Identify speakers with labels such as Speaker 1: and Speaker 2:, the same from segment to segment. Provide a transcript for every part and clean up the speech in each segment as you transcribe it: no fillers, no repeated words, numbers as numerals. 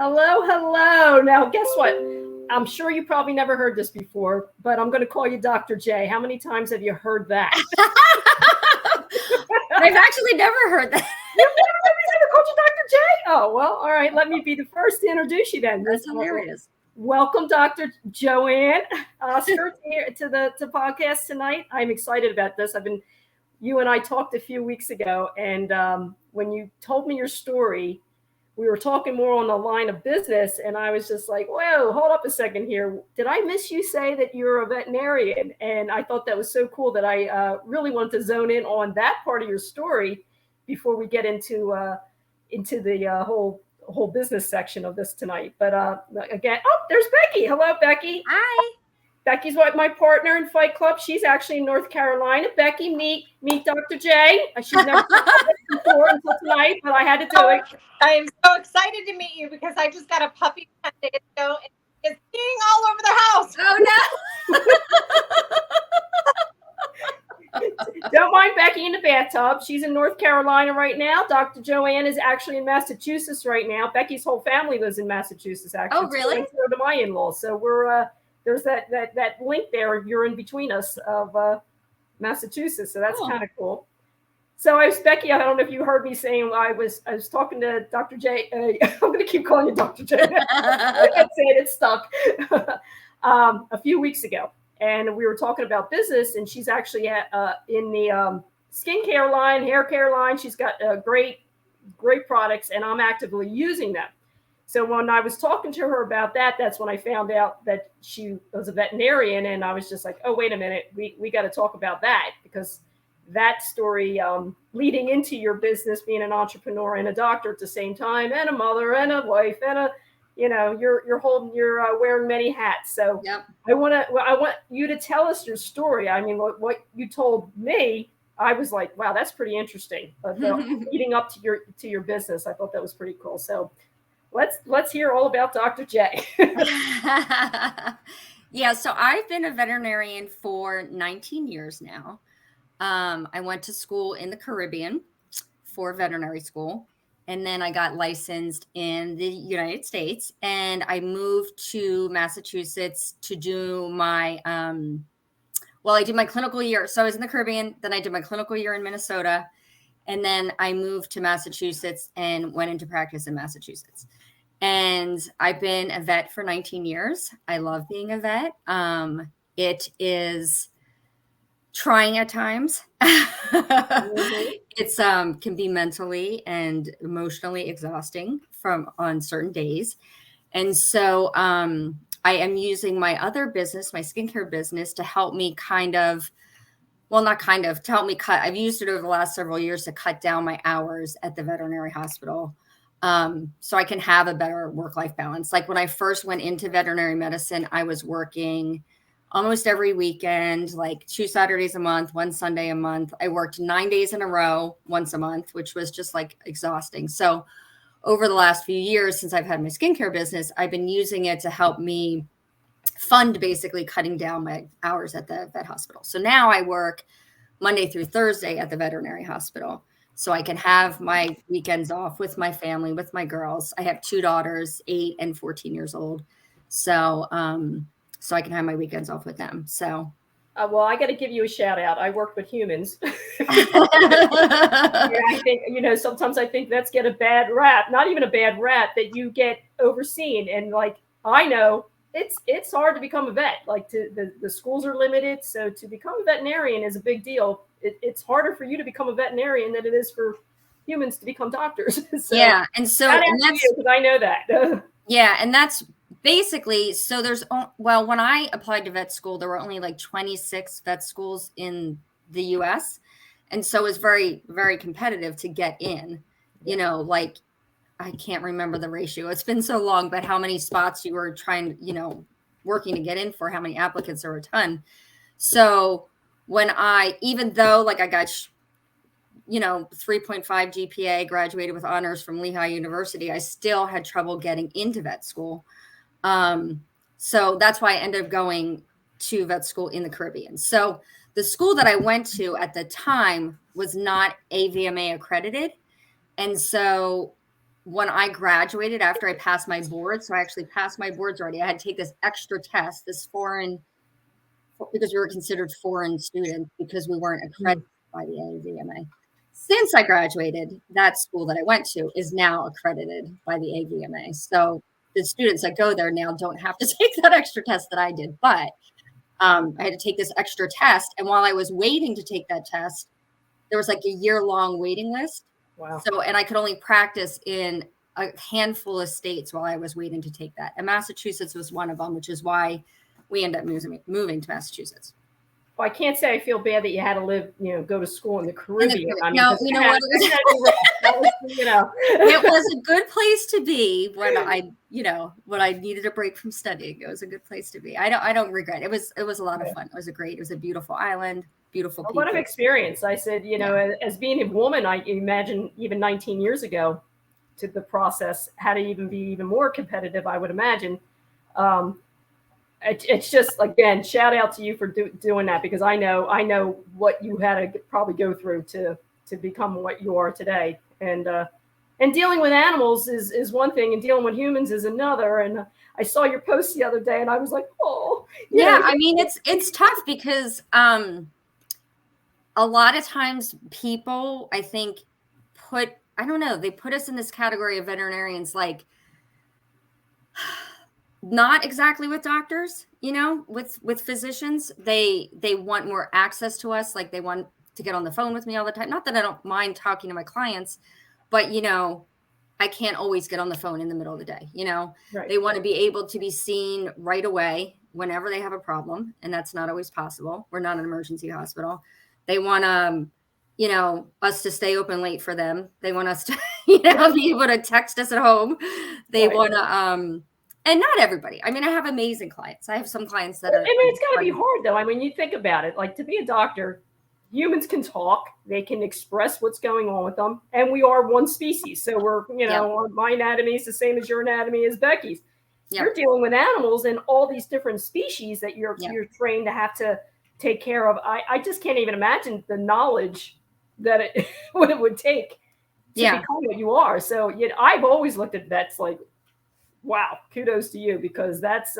Speaker 1: Hello, hello. Now, guess what? I'm sure you probably never heard this before, but I'm going to call you Dr. J. How many times have you heard that?
Speaker 2: I've actually never heard that.
Speaker 1: You've never called you Dr. J? Oh, well, all right. Let me be the first to introduce you then.
Speaker 2: That's hilarious.
Speaker 1: Welcome, Dr. Joanne Oscar to the podcast tonight. I'm excited about this. You and I talked a few weeks ago, and when you told me your story, we were talking more on the line of business, and I was just like, whoa, hold up a second here. Did I miss you say that you're a veterinarian? And I thought that was so cool that I really wanted to zone in on that part of your story before we get into the whole business section of this tonight. But again, there's Becky. Hello, Becky.
Speaker 2: Hi.
Speaker 1: Becky's my partner in Fight Club. She's actually in North Carolina. Becky, meet Dr. J. She's never done this before until tonight, but I had to do it.
Speaker 3: I am so excited to meet you because I just got a puppy 10 days ago and it's peeing all over the house.
Speaker 2: Oh
Speaker 1: no. Don't mind Becky in the bathtub. She's in North Carolina right now. Dr. Joanne is actually in Massachusetts right now. Becky's whole family lives in Massachusetts, actually.
Speaker 2: Oh, really?
Speaker 1: So to my in-laws. So we're there's that link there. You're in between us of Massachusetts, so that's kind of cool. So I was Becky. I don't know if you heard me saying I was talking to Dr. J. I'm going to keep calling you Dr. J. I can't say it. It's stuck. A few weeks ago, and we were talking about business, and she's actually in the skincare line, hair care line. She's got great products, and I'm actively using them. So when I was talking to her about that, that's when I found out that she was a veterinarian, and I was just like, oh, wait a minute, we got to talk about that, because that story leading into your business, being an entrepreneur and a doctor at the same time, and a mother and a wife, and you're wearing many hats. So yep. I want you to tell us your story. I mean, what you told me, I was like, wow, that's pretty interesting. But leading up to your business, I thought that was pretty cool. So let's hear all about Dr. J.
Speaker 2: Yeah, so I've been a veterinarian for 19 years now. I went to school in the Caribbean for veterinary school, and then I got licensed in the United States, and I moved to Massachusetts to do my, I did my clinical year. So I was in the Caribbean, then I did my clinical year in Minnesota, and then I moved to Massachusetts and went into practice in Massachusetts. And I've been a vet for 19 years. I love being a vet. It is trying at times. Mm-hmm. It's can be mentally and emotionally exhausting on certain days. And so I am using my other business, my skincare business, to help me to help me cut. I've used it over the last several years to cut down my hours at the veterinary hospital. So I can have a better work-life balance. Like when I first went into veterinary medicine, I was working almost every weekend, like 2 Saturdays a month, 1 Sunday a month. I worked 9 days in a row, once a month, which was just like exhausting. So over the last few years, since I've had my skincare business, I've been using it to help me fund basically cutting down my hours at the vet hospital. So now I work Monday through Thursday at the veterinary hospital, so I can have my weekends off with my family, with my girls. I have 2 daughters, 8 and 14 years old. So, so I can have my weekends off with them. So,
Speaker 1: well, I got to give you a shout out. I work with humans. I think, sometimes I think vets get a bad rap, not even a bad rap, that you get overseen. And like, I know it's hard to become a vet. Like the schools are limited. So to become a veterinarian is a big deal. It's harder for you to become a veterinarian than it is for humans to become doctors. So,
Speaker 2: yeah. And so
Speaker 1: that's because I know that.
Speaker 2: Yeah. And that's basically, so when I applied to vet school, there were only like 26 vet schools in the US. And so it was very, very competitive to get in, like I can't remember the ratio. It's been so long, but how many spots you were trying, working to get in for, how many applicants, there were a ton. So even though like I got, 3.5 GPA, graduated with honors from Lehigh University, I still had trouble getting into vet school. So that's why I ended up going to vet school in the Caribbean. So the school that I went to at the time was not AVMA accredited. And so when I graduated, after I passed my boards, so I actually passed my boards already. I had to take this extra test, this foreign, because we were considered foreign students because we weren't accredited by the AVMA. Since I graduated, that school that I went to is now accredited by the AVMA. So the students that go there now don't have to take that extra test that I did. But I had to take this extra test. And while I was waiting to take that test, there was like a year-long waiting list.
Speaker 1: Wow.
Speaker 2: So, and I could only practice in a handful of states while I was waiting to take that. And Massachusetts was one of them, which is why we ended up moving to Massachusetts.
Speaker 1: Well, I can't say I feel bad that you had to live, go to school in the Caribbean.
Speaker 2: No, you know what? It was a good place to be when I needed a break from studying. It was a good place to be. I don't regret it. It was a lot of fun. It was a beautiful island, beautiful people.
Speaker 1: What an experience. I said, as being a woman, I imagine even 19 years ago to the process had to even be even more competitive, I would imagine. It's just, again, shout out to you for doing that, because I know what you had to probably go through to become what you are today. And dealing with animals is one thing, and dealing with humans is another. And I saw your post the other day, and I was like, oh,
Speaker 2: yeah. I mean, it's tough because a lot of times people, I think, they put us in this category of veterinarians, like, not exactly with doctors, with physicians. They want more access to us. Like, they want to get on the phone with me all the time. Not that I don't mind talking to my clients, but, I can't always get on the phone in the middle of the day.
Speaker 1: Right.
Speaker 2: They want to be able to be seen right away whenever they have a problem. And that's not always possible. We're not an emergency hospital. They want us to stay open late for them. They want us to, be able to text us at home. They want to, and not everybody. I mean, I have amazing clients. I have some clients that are. I
Speaker 1: mean, it's got to be hard, though. I mean, you think about it. Like, to be a doctor, humans can talk. They can express what's going on with them. And we are one species. So we're, my anatomy is the same as your anatomy is Becky's. You're dealing with animals and all these different species that you're trained to have to take care of. I just can't even imagine the knowledge that what it would take to become what you are. So I've always looked at vets like, wow, kudos to you, because that's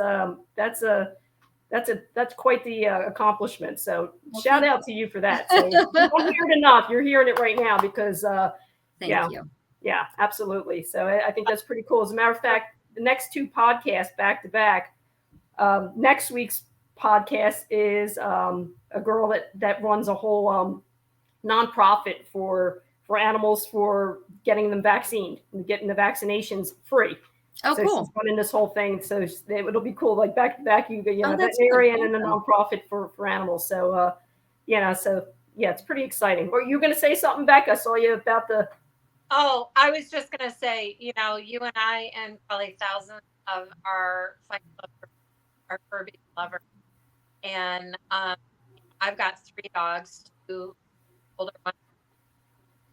Speaker 1: quite the accomplishment. So shout out to you for that. So you don't hear it enough. You're hearing it right now because
Speaker 2: thank you.
Speaker 1: Yeah, absolutely. So I think that's pretty cool. As a matter of fact, the next two podcasts back to back. Next week's podcast is a girl that runs a whole nonprofit for animals, for getting them vaccinated and getting the vaccinations free.
Speaker 2: Oh,
Speaker 1: so
Speaker 2: cool.
Speaker 1: She's running this whole thing. So it'll be cool. Like back to back, veterinarian and a nonprofit for animals. So, it's pretty exciting. Were you going to say something, Beck? I saw you about the.
Speaker 3: Oh, I was just going to say, you and I and probably thousands of our fur baby lovers. And I've got 3 dogs, 2 older ones.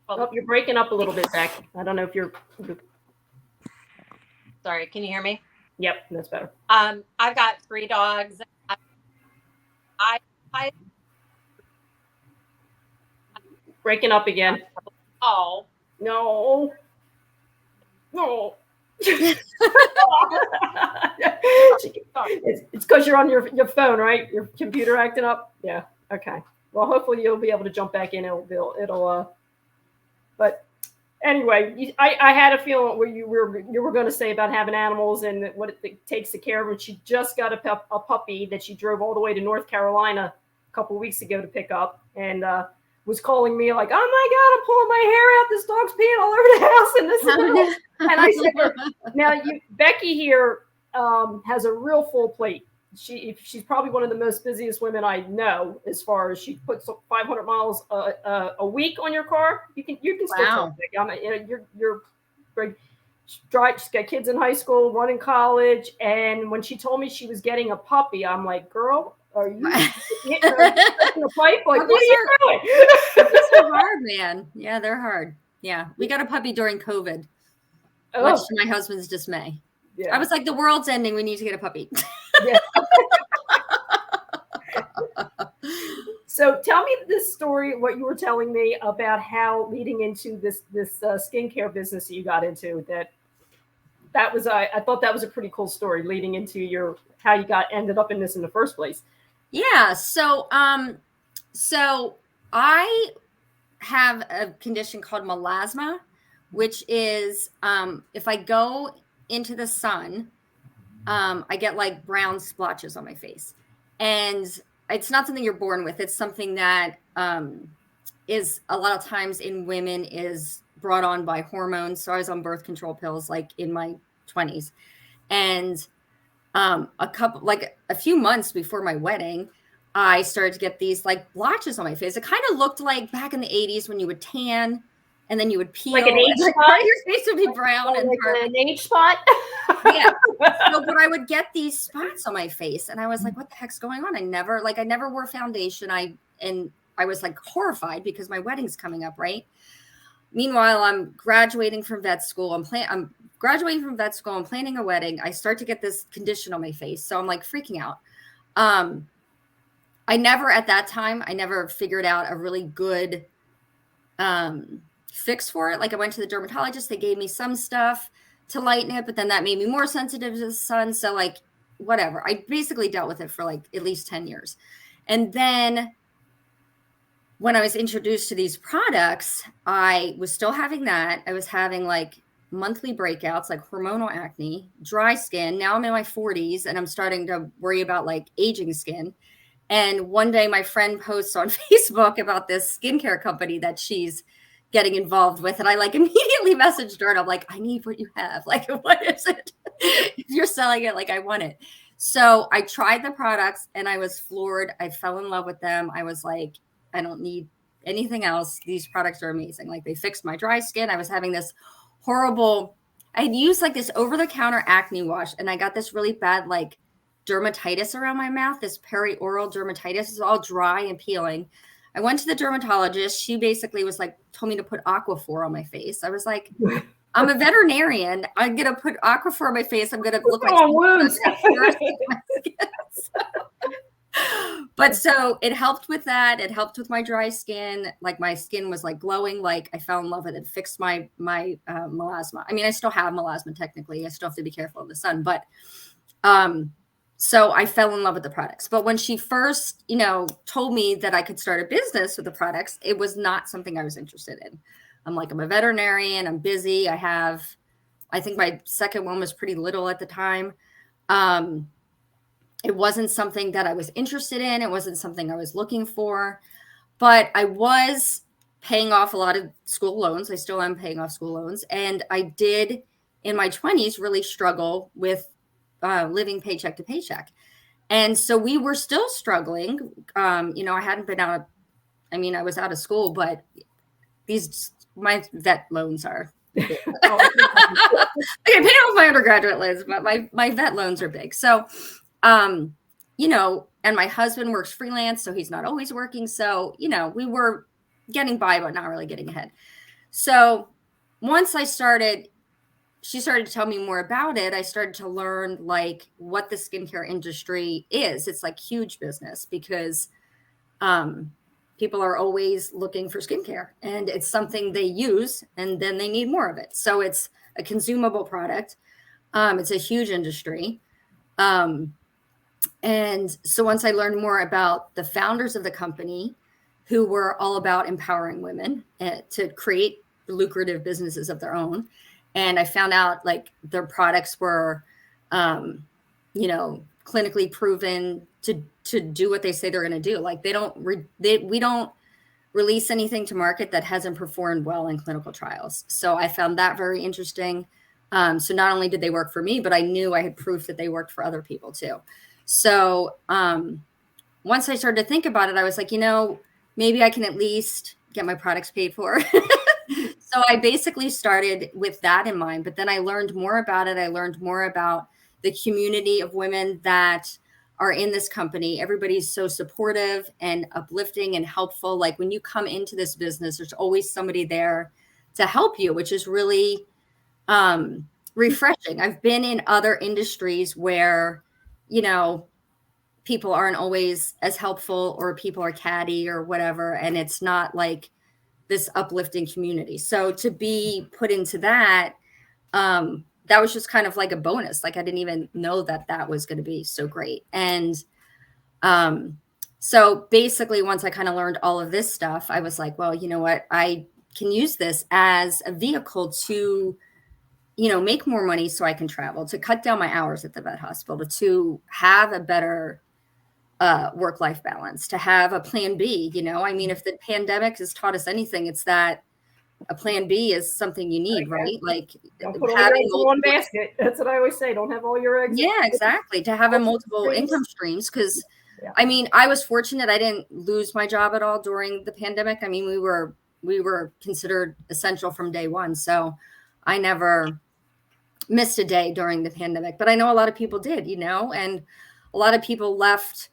Speaker 1: Oh, you're breaking up a little bit, Beck. I don't know if you're.
Speaker 3: Sorry, can you hear me?
Speaker 1: Yep, that's better.
Speaker 3: I've got 3 dogs. I
Speaker 1: breaking up again.
Speaker 3: Oh
Speaker 1: no. It's because you're on your phone, right? Your computer acting up. Yeah. Okay. Well, hopefully you'll be able to jump back in. But anyway, I had a feeling where you were going to say about having animals and what it takes to care of them. She just got a puppy that she drove all the way to North Carolina a couple of weeks ago to pick up, and was calling me like, "Oh my God, I'm pulling my hair out. This dog's peeing all over the house," and this and I said, "Now, Becky here has a real full plate. She's probably one of the most busiest women I know, as far as she puts 500 miles a week on your car. You can still talk. You're great. She's got kids in high school, one in college, and when she told me she was getting a puppy, I'm like, girl, are you getting a pipe? Like, what are you doing?
Speaker 2: Puppies are hard, man. Yeah, they're hard. Yeah, we got a puppy during COVID, much to my husband's dismay. Yeah. I was like, the world's ending. We need to get a puppy.
Speaker 1: Yeah. So tell me this story, what you were telling me about how leading into this skincare business that you got into. That was I thought that was a pretty cool story leading into your how you ended up in this in the first place.
Speaker 2: Yeah. So I have a condition called melasma, which is if I go into the sun, I get like brown splotches on my face. And it's not something you're born with. It's something that is a lot of times in women is brought on by hormones. So I was on birth control pills like in my 20s. And a few months before my wedding, I started to get these like blotches on my face. It kind of looked like back in the 80s when you would tan and then you would peel.
Speaker 1: Like an age
Speaker 2: and,
Speaker 1: spot?
Speaker 2: Your face would be brown and
Speaker 1: like an age spot?
Speaker 2: Yeah. So, but I would get these spots on my face and I was like, what the heck's going on? I never wore foundation. I was like horrified because my wedding's coming up, right? Meanwhile, I'm graduating from vet school. I'm graduating from vet school. I'm planning a wedding. I start to get this condition on my face. So I'm like freaking out. I never figured out a really good fix for it. Like I went to the dermatologist. They gave me some stuff to lighten it, but then that made me more sensitive to the sun. So like, whatever. I basically dealt with it for like at least 10 years. And then when I was introduced to these products, I was still having that. I was having like monthly breakouts, like hormonal acne, dry skin. Now I'm in my 40s and I'm starting to worry about like aging skin. And one day my friend posts on Facebook about this skincare company that she's getting involved with. And I like immediately messaged her and I'm like, I need what you have. Like, what is it? If you're selling it, like I want it. So I tried the products and I was floored. I fell in love with them. I was like, I don't need anything else. These products are amazing. Like they fixed my dry skin. I was having this horrible, I had used like this over-the-counter acne wash and I got this really bad like dermatitis around my mouth, this perioral dermatitis. It's all dry and peeling. I went to the dermatologist. She basically was like, told me to put Aquaphor on my face. I was like, I'm a veterinarian. I'm going to put Aquaphor on my face. I'm going to look like
Speaker 1: wounds.
Speaker 2: But so it helped with that. It helped with my dry skin. Like my skin was like glowing. Like I fell in love with it. Fixed my melasma. I mean, I still have melasma technically. I still have to be careful of the sun. But so I fell in love with the products. But when she first, told me that I could start a business with the products, it was not something I was interested in. I'm like, I'm a veterinarian. I'm busy. I think my second one was pretty little at the time. It wasn't something that I was interested in. It wasn't something I was looking for, but I was paying off a lot of school loans. I still am paying off school loans. And I did in my 20s really struggle with living paycheck to paycheck. And so we were still struggling. I hadn't been out. I was out of school, but my vet loans are big. I pay off my undergraduate loans, but my vet loans are big. So, and my husband works freelance, so he's not always working. So, we were getting by, but not really getting ahead. So once she started to tell me more about it, I started to learn like what the skincare industry is. It's like huge business because people are always looking for skincare and it's something they use and then they need more of it. So it's a consumable product. It's a huge industry. And so once I learned more about the founders of the company who were all about empowering women to create lucrative businesses of their own. And I found out like their products were, clinically proven to do what they say they're going to do. Like we don't release anything to market that hasn't performed well in clinical trials. So I found that very interesting. So not only did they work for me, but I knew I had proof that they worked for other people too. So once I started to think about it, I was like, maybe I can at least get my products paid for. So I basically started with that in mind, but then I learned more about it. I learned more about the community of women that are in this company. Everybody's so supportive and uplifting and helpful. Like when you come into this business, there's always somebody there to help you, which is really refreshing. I've been in other industries where, people aren't always as helpful, or people are catty or whatever. And it's not like this uplifting community. So to be put into that, that was just kind of like a bonus. Like I didn't even know that that was going to be so great. And so basically, once I kind of learned all of this stuff, I was like, well, you know what? I can use this as a vehicle to, you know, make more money so I can travel, to cut down my hours at the vet hospital, to have a better work-life balance, to have a plan B. You know, I mean, if the pandemic has taught us anything, it's that a plan B is something you need, right? Like
Speaker 1: don't put all your eggs in one basket. That's what I always say. Don't have all your eggs.
Speaker 2: Yeah, exactly. To have a multiple income streams. Because I mean, I was fortunate. I didn't lose my job at all during the pandemic. I mean, we were considered essential from day one. So I never missed a day during the pandemic, but I know a lot of people did, you know, and a lot of people left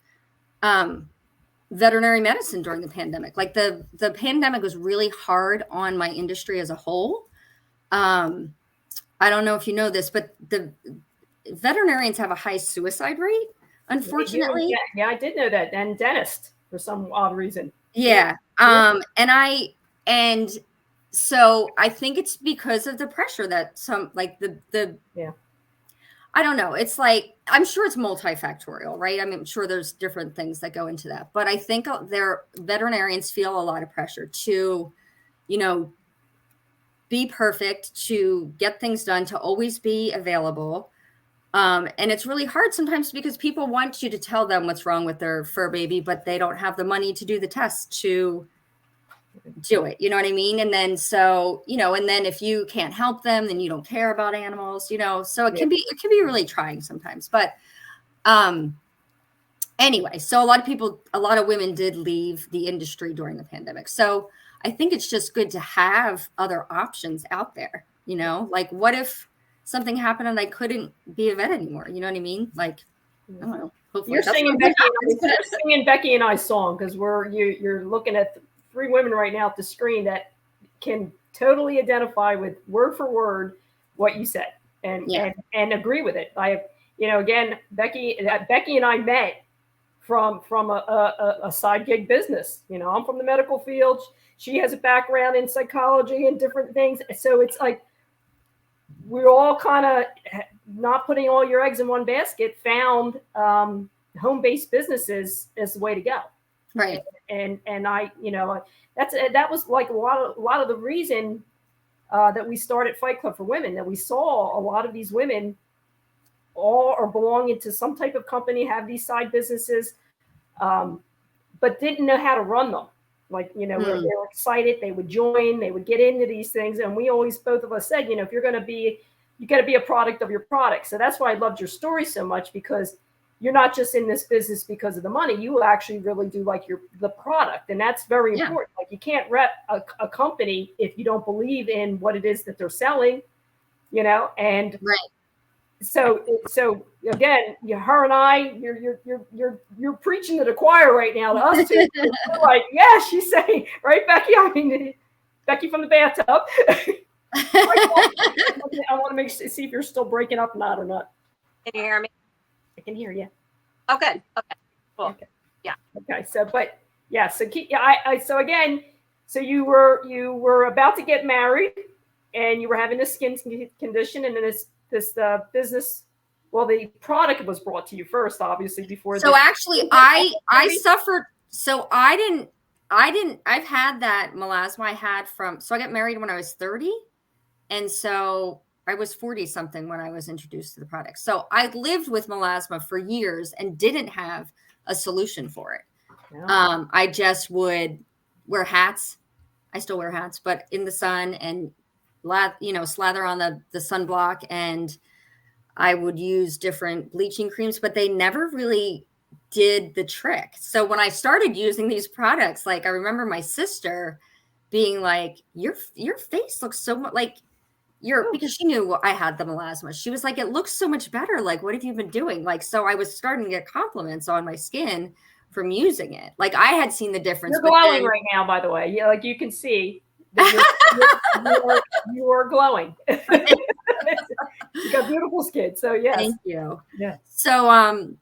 Speaker 2: veterinary medicine during the pandemic. Like the pandemic was really hard on my industry as a whole. I don't know if you know this, but the veterinarians have a high suicide rate, unfortunately.
Speaker 1: Yeah, I did know that. And dentist, for some odd reason.
Speaker 2: Yeah. And so I think it's because of the pressure that some, like I don't know. It's like, I'm sure it's multifactorial, right? I mean, I'm sure there's different things that go into that, but I think their veterinarians feel a lot of pressure to, you know, be perfect, to get things done, to always be available. And it's really hard sometimes because people want you to tell them what's wrong with their fur baby, but they don't have the money to do the test to do it. You know what I mean? And then, so, you know, and then if you can't help them, then you don't care about animals, you know, so it can be really trying sometimes. But anyway, so a lot of women did leave the industry during the pandemic. So I think it's just good to have other options out there, you know, like what if something happened and I couldn't be a vet anymore? You know what I mean? Like, I don't know. Hopefully
Speaker 1: you're singing Becky and I's song, because you're looking at 3 women right now at the screen that can totally identify with word for word what you said and agree with it. I have, you know, again, Becky and I met from a side gig business. You know, I'm from the medical field. She has a background in psychology and different things. So it's like we're all kind of not putting all your eggs in one basket, found home-based businesses is the way to go.
Speaker 2: Right.
Speaker 1: And I, you know, that was like a lot of the reason that we started Fight Club for Women, that we saw a lot of these women all are belonging to some type of company, have these side businesses, but didn't know how to run them. Like, you know, they were excited, they would join, they would get into these things. And we always, both of us said, you know, if you're going to be, you got to be a product of your product. So that's why I loved your story so much, because you're not just in this business because of the money. You actually really do like the product. And that's very important. Like, you can't rep a company if you don't believe in what it is that they're selling, you know? And so again, her and I, you're preaching to the choir right now to us too. We're like, yeah, she's saying, right, Becky? I mean, Becky from the bathtub. I want to see if you're still breaking up or not.
Speaker 3: Can you hear me?
Speaker 1: I can hear you.
Speaker 3: Oh, good. Okay. Cool.
Speaker 1: Okay.
Speaker 3: Yeah.
Speaker 1: Okay. So, but yeah. So, so again, so you were about to get married, and you were having this skin condition, and then this business. Well, the product was brought to you first, obviously, before.
Speaker 2: So actually, I suffered. So I've had that melasma so I got married when I was 30. And so I was 40 something when I was introduced to the product. So I lived with melasma for years and didn't have a solution for it. Yeah. I just would wear hats. I still wear hats, but in the sun, and slather on the sunblock, and I would use different bleaching creams, but they never really did the trick. So when I started using these products, like, I remember my sister being like, your face looks so much like because she knew I had the melasma. She was like, it looks so much better. Like, what have you been doing? Like, so I was starting to get compliments on my skin from using it. Like, I had seen the difference.
Speaker 1: You're glowing right now, by the way. Yeah, like, you can see that you are glowing. You got beautiful skin. So yes.
Speaker 2: Thank you.
Speaker 1: Yeah.
Speaker 2: So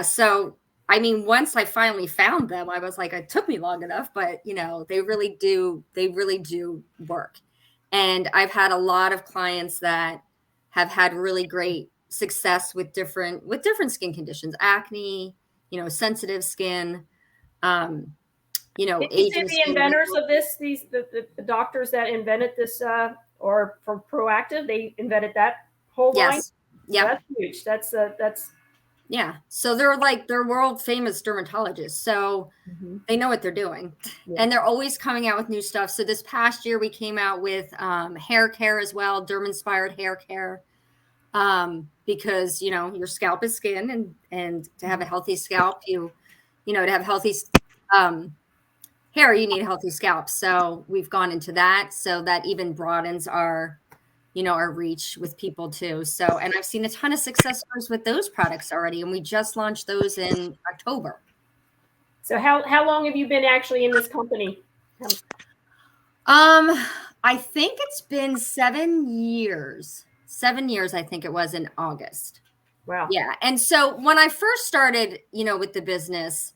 Speaker 2: so I mean, once I finally found them, I was like, it took me long enough, but you know, they really do work. And I've had a lot of clients that have had really great success with different skin conditions, acne, you know, sensitive skin, you know,
Speaker 1: Did you say
Speaker 2: aging
Speaker 1: the
Speaker 2: skin.
Speaker 1: inventors of this, the doctors that invented this, or from Proactive, they invented that whole line?
Speaker 2: Yes. Yeah.
Speaker 1: That's huge. That's
Speaker 2: Yeah. So they're world famous dermatologists. So they know what they're doing.
Speaker 1: Yeah.
Speaker 2: And they're always coming out with new stuff. So this past year we came out with hair care as well, derm inspired hair care. Because you know your scalp is skin, and to have a healthy scalp, you know, to have healthy hair, you need a healthy scalp. So we've gone into that, so that even broadens our, you know, our reach with people too. So, and I've seen a ton of success stories with those products already, and we just launched those in October.
Speaker 1: So how long have you been actually in this company?
Speaker 2: I think it's been 7 years. 7 years, I think it was in August.
Speaker 1: Wow.
Speaker 2: Yeah. And so when I first started, you know, with the business,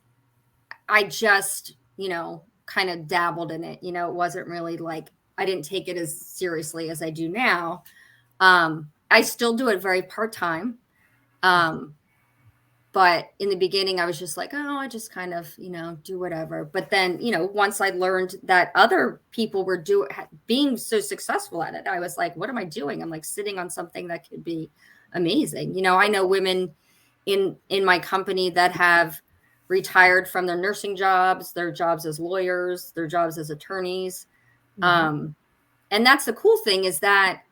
Speaker 2: I just, you know, kind of dabbled in it. You know, it wasn't really like, I didn't take it as seriously as I do now. I still do it very part-time. But in the beginning, I was just like, oh, I just kind of, you know, do whatever. But then, you know, once I learned that other people were being so successful at it, I was like, what am I doing? I'm like sitting on something that could be amazing. You know, I know women in my company that have retired from their nursing jobs, their jobs as lawyers, their jobs as attorneys. And that's the cool thing, is that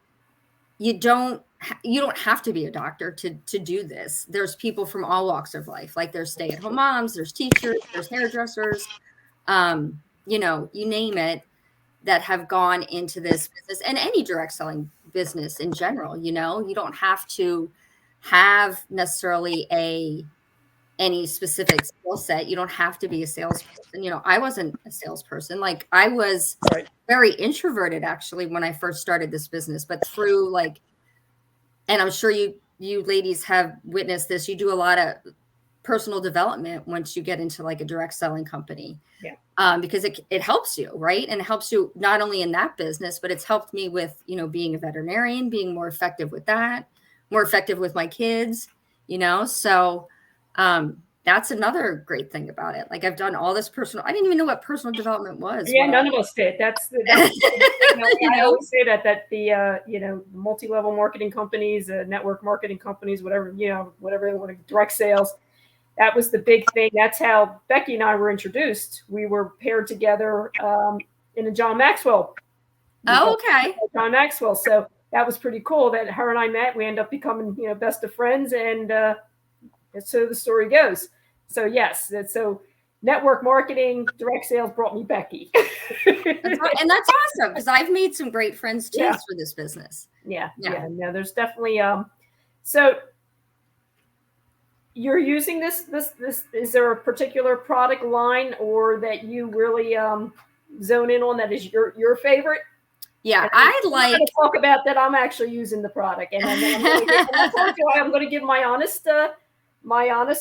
Speaker 2: you don't have to be a doctor to do this. There's people from all walks of life. Like there's stay-at-home moms, there's teachers, there's hairdressers, you know, you name it, that have gone into this business, and any direct selling business in general. You know, you don't have to have necessarily any specific skill set. You don't have to be a salesperson. You know, I wasn't a salesperson. Like I was very introverted actually when I first started this business, but through like, and I'm sure you ladies have witnessed this, you do a lot of personal development once you get into like a direct selling company.
Speaker 1: Yeah.
Speaker 2: Because it helps you, right? And it helps you not only in that business, but it's helped me with, you know, being a veterinarian, being more effective with that, more effective with my kids, you know? So that's another great thing about it. Like I've done all this I didn't even know what personal development was.
Speaker 1: Yeah, none of us did. That's you know, I always say that the you know, multi-level marketing companies, network marketing companies, whatever, you know, whatever, direct sales, that was the big thing. That's how Becky and I were introduced. We were paired together in a John Maxwell.
Speaker 2: Oh, okay.
Speaker 1: John Maxwell. So that was pretty cool that her and I met. We ended up becoming, you know, best of friends, and so the story goes. So yes, so network marketing, direct sales brought me Becky.
Speaker 2: And that's awesome, because I've made some great friends too through this business.
Speaker 1: Yeah. No, there's definitely so you're using this is there a particular product line or that you really zone in on that is your favorite?
Speaker 2: Yeah,
Speaker 1: I'm going to talk about that. I'm actually using the product, and I told you I'm going to give my honest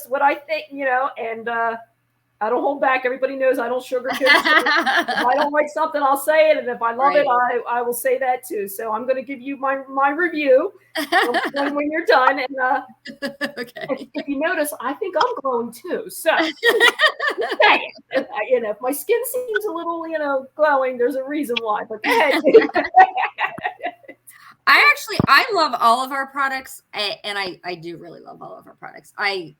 Speaker 1: what I think, you know, and I don't hold back. Everybody knows I don't sugarcoat it. If I don't like something, I'll say it, and if I love it, I will say that too. So I'm going to give you my review when you're done. And
Speaker 2: okay.
Speaker 1: if you notice, I think I'm glowing too. So you know, if my skin seems a little, you know, glowing, there's a reason why. But go ahead.
Speaker 2: I love all of our products, and I do really love all of our products. I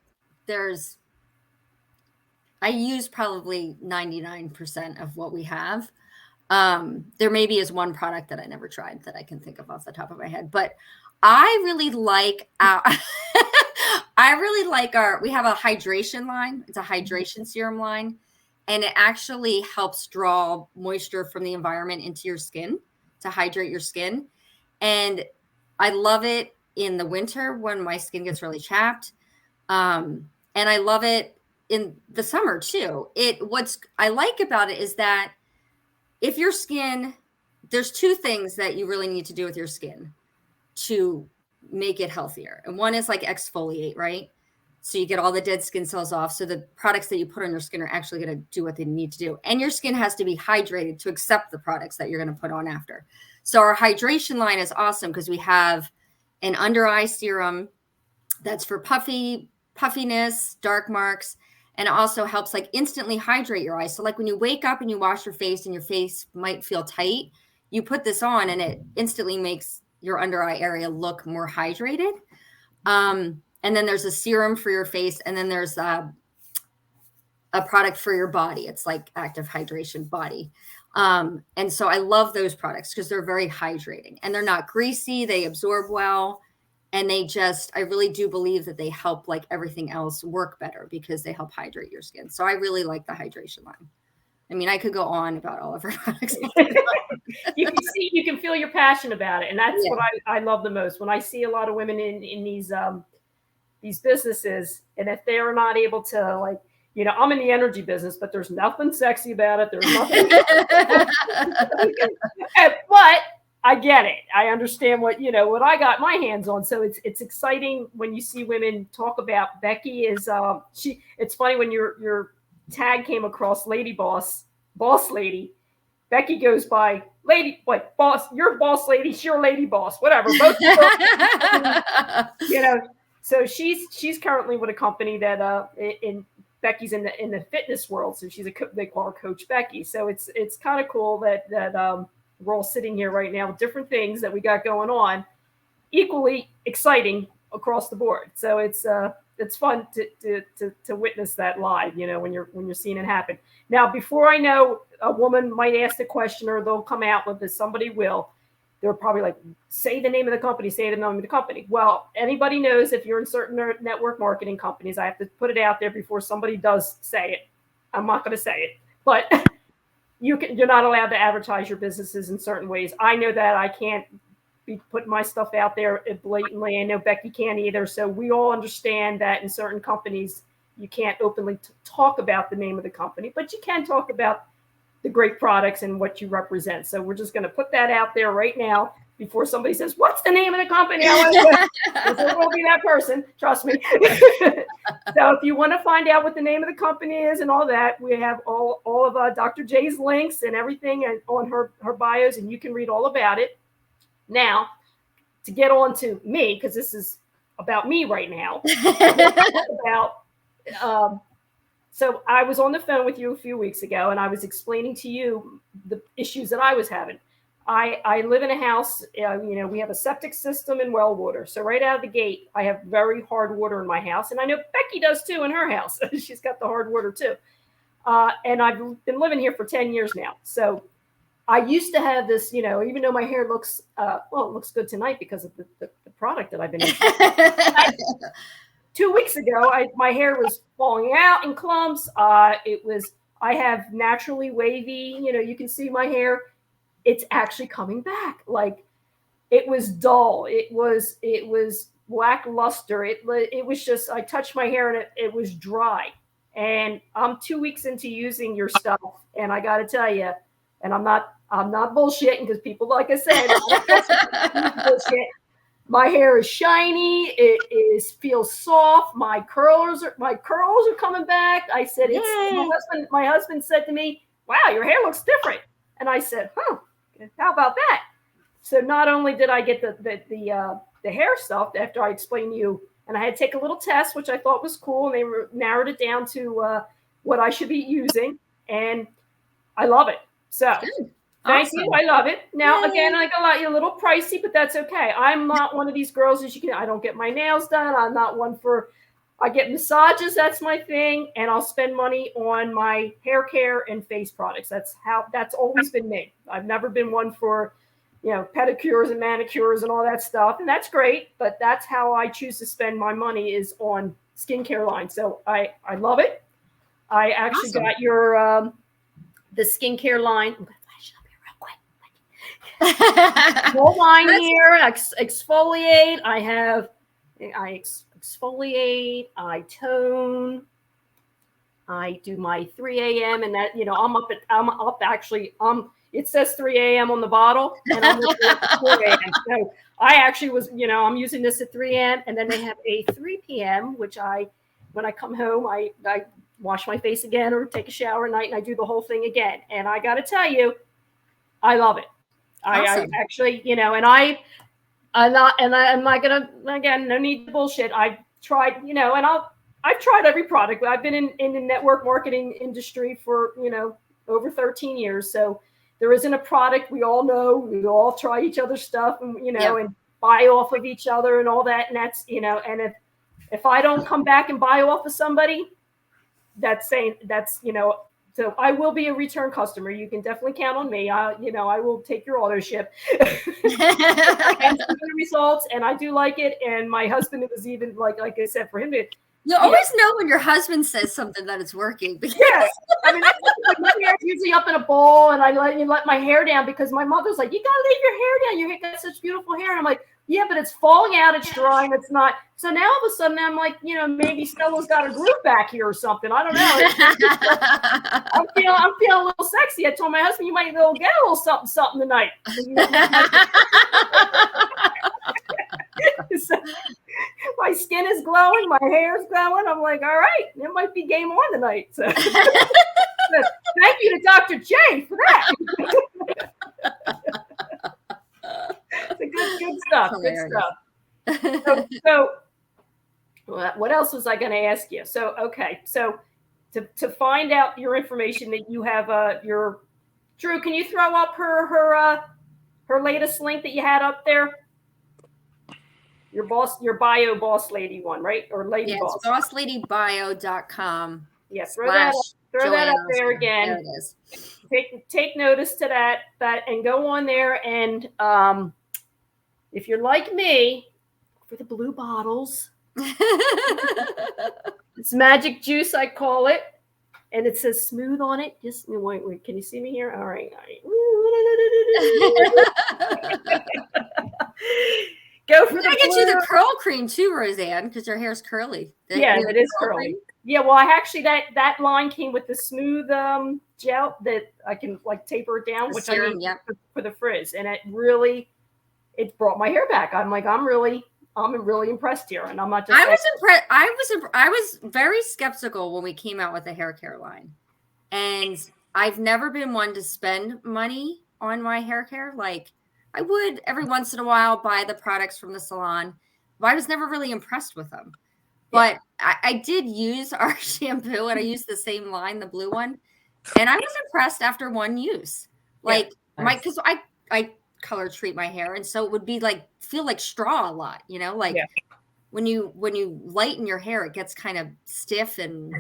Speaker 2: use probably 99% of what we have. There maybe is one product that I never tried that I can think of off the top of my head, but I really like we have a hydration line. It's a hydration serum line, and it actually helps draw moisture from the environment into your skin to hydrate your skin. And I love it in the winter when my skin gets really chapped. And I love it in the summer too. What's I like about it is that if your skin, there's two things that you really need to do with your skin to make it healthier. And one is like exfoliate, right? So you get all the dead skin cells off. So the products that you put on your skin are actually going to do what they need to do. And your skin has to be hydrated to accept the products that you're going to put on after. So our hydration line is awesome because we have an under eye serum that's for puffiness, dark marks, and it also helps like instantly hydrate your eyes. So like when you wake up and you wash your face and your face might feel tight, you put this on and it instantly makes your under eye area look more hydrated. And then there's a serum for your face, and then there's a product for your body. It's like active hydration body. And so I love those products because they're very hydrating and they're not greasy. They absorb well. And I really do believe that they help like everything else work better because they help hydrate your skin. So I really like the hydration line. I mean, I could go on about all of our products.
Speaker 1: You can feel your passion about it. And that's what I love the most. When I see a lot of women in these businesses, and if they are not able to, like, you know, I'm in the energy business, but there's nothing sexy about it. There's nothing. But I get it. I understand what I got my hands on. So it's exciting when you see women talk about Becky is it's funny when your tag came across Lady Boss Lady. Becky goes by Lady, like boss, you're boss lady, she's your lady boss, whatever. Both So she's currently with a company that Becky's in the fitness world. So they call her Coach Becky. So it's kind of cool that we're all sitting here right now with different things that we got going on, equally exciting across the board. So it's fun to witness that live, when you're seeing it happen. Now, before I know, a woman might ask the question, or they'll come out with this, somebody will. They're probably like, say the name of the company. Well, anybody knows if you're in certain network marketing companies, I have to put it out there before somebody does say it. I'm not going to say it, but you're not allowed to advertise your businesses in certain ways. I know that I can't be putting my stuff out there blatantly. I know Becky can't either. So we all understand that in certain companies, you can't openly talk about the name of the company, but you can talk about the great products and what you represent. So we're just going to put that out there right now before somebody says, what's the name of the company? It will be that person. Trust me. So if you want to find out what the name of the company is and all that, we have all of Dr. J's links and everything on her bios, and you can read all about it. Now, to get on to me, because this is about me right now, so I was on the phone with you a few weeks ago, and I was explaining to you the issues that I was having. I live in a house, we have a septic system and well water. So right out of the gate, I have very hard water in my house. And I know Becky does too in her house. She's got the hard water too. And I've been living here for 10 years now. So I used to have this, even though my hair looks, it looks good tonight because of the product that I've been using. 2 weeks ago, my hair was falling out in clumps. I have naturally wavy, you can see my hair. It's actually coming back. Like, it was dull. It was lackluster. It was just, I touched my hair and it was dry. And I'm 2 weeks into using your stuff, and I got to tell you, and I'm not bullshitting, because people, like I said, bullshit. My hair is shiny. It feels soft. My curls are coming back. I said, my husband said to me, wow, your hair looks different. And I said, how about that? So not only did I get the hair stuff after I explained to you, and I had to take a little test, which I thought was cool, and they narrowed it down to what I should be using, and I love it. So thank you. I love it. Now, again, I got a little pricey, but that's okay. I'm not one of these girls I don't get my nails done. I'm not one I get massages. That's my thing. And I'll spend money on my hair care and face products. That's always been me. I've never been one for, pedicures and manicures and all that stuff. And that's great. But that's how I choose to spend my money, is on skincare line. So I love it. I actually got your, the skincare line. I'm going to flash it up here real quick. Whole line here. Exfoliate. I exfoliate, I tone, I do my 3 a.m. and that, it says 3 a.m. on the bottle, and I'm looking at 4 a.m. So I actually was, I'm using this at 3 a.m. and then they have a 3 p.m., which I when I come home, I wash my face again or take a shower at night, and I do the whole thing again. And I got to tell you, I love it.
Speaker 2: Awesome.
Speaker 1: I actually, and I'm not gonna, again, no need to bullshit. I've tried, and I've tried every product. I've been in the network marketing industry for, over 13 years. So there isn't a product we all know. We all try each other's stuff and, and buy off of each other and all that. And that's, and if I don't come back and buy off of somebody, that's saying so I will be a return customer. You can definitely count on me. I will take your auto ship and see the results. And I do like it. And my husband, it was even like I said, for him to,
Speaker 2: you always know when your husband says something that it's working.
Speaker 1: Yeah. I mean, my hair's usually up in a ball, and I let my hair down because my mother's like, you gotta leave your hair down. You got such beautiful hair. And I'm like, yeah, but it's falling out, it's drying, it's not. So now all of a sudden I'm like, maybe Stella's got a groove back here or something. I don't know. I'm feeling a little sexy. I told my husband, you might go get a little something tonight. So, my skin is glowing, my hair is glowing. I'm like, all right, it might be game on tonight. So, thank you to Dr. J for that. It's good stuff. Good stuff. So, what else was I going to ask you? So, okay, so to find out your information that you have, Drew, can you throw up her latest link that you had up there? Your bio boss lady one, right? Or lady boss.
Speaker 2: It's bossladybio.com.
Speaker 1: Yes, throw that up there again.
Speaker 2: There it is.
Speaker 1: Take notice to that and go on there, and if you're like me, for the blue bottles. It's magic juice, I call it. And it says smooth on it. Just wait, can you see me here? All right. Go for
Speaker 2: I get you the curl cream too, Roseanne, because your hair's curly.
Speaker 1: It is curly. Cream? Yeah, well, actually that line came with the smooth gel that I can taper it down, which serum, I need for the frizz, and it brought my hair back. I'm like, I'm really impressed here, and I'm not just.
Speaker 2: I was impressed. I was very skeptical when we came out with the hair care line, and I've never been one to spend money on my hair care. Like, I would every once in a while buy the products from the salon, but I was never really impressed with them. But I did use our shampoo, and I used the same line, the blue one, and I was impressed after one use. Because I color treat my hair, and so it would be feel like straw a lot, when you lighten your hair, it gets kind of stiff and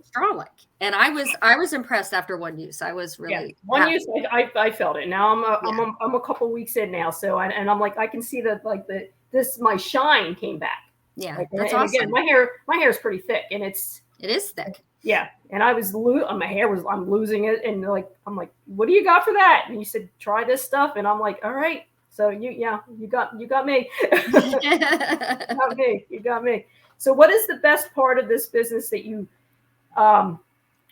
Speaker 2: straw-like. And I was impressed after one use. I was really
Speaker 1: one use. I felt it. Now I'm a couple weeks in now, so I'm like, I can see that my shine came back.
Speaker 2: Yeah,
Speaker 1: that's awesome. Again, my hair is pretty thick, and it
Speaker 2: is thick.
Speaker 1: Yeah, and I'm losing it, and I'm like, what do you got for that? And you said, try this stuff, and I'm like, all right. So you got me. You got me. So what is the best part of this business that you are